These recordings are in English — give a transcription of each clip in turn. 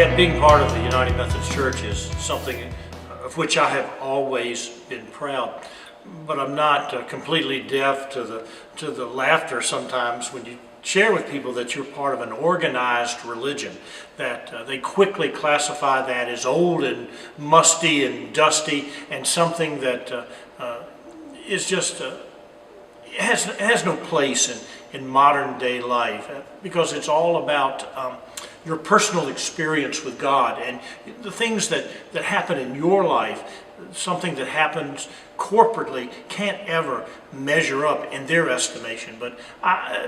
Yeah, being part of the United Methodist Church is something of which I have always been proud. But I'm not completely deaf to the laughter sometimes when you share with people that you're part of an organized religion, that they quickly classify that as old and musty and dusty and something that is just has no place in modern day life, because it's all about your personal experience with God and the things that happen in your life. Something that happens corporately can't ever measure up in their estimation. But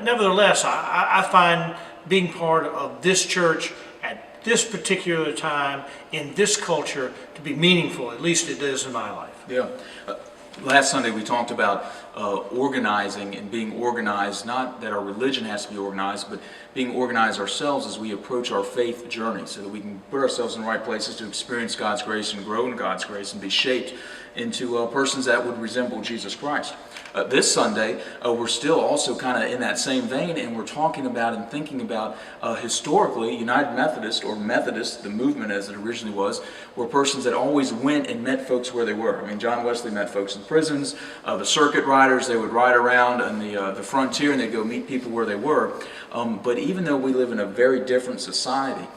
nevertheless, I find being part of this church at this particular time in this culture to be meaningful. At least it is in my life. Yeah. Last Sunday we talked about organizing and being organized, not that our religion has to be organized, but being organized ourselves as we approach our faith journey so that we can put ourselves in the right places to experience God's grace and grow in God's grace and be shaped into persons that would resemble Jesus Christ. This Sunday, we're still also kind of in that same vein, and we're talking about and thinking about historically United Methodist, or Methodist, the movement as it originally was, were persons that always went and met folks where they were. I mean, John Wesley met folks in prisons, the circuit riders, they would ride around on the frontier and they'd go meet people where they were. But even though we live in a very different society,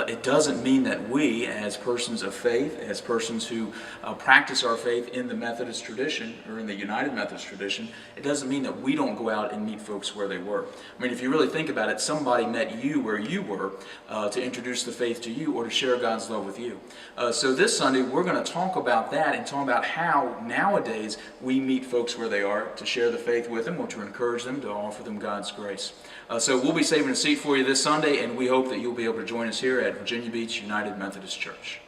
it doesn't mean that we, as persons of faith, as persons who practice our faith in the Methodist tradition, or in the United Methodist tradition, it doesn't mean that we don't go out and meet folks where they were. I mean, if you really think about it, somebody met you where you were to introduce the faith to you or to share God's love with you. So this Sunday, we're going to talk about that and talk about how nowadays we meet folks where they are to share the faith with them or to encourage them, to offer them God's grace. So we'll be saving a seat for you this Sunday, and we hope that you'll be able to join us here at Virginia Beach United Methodist Church.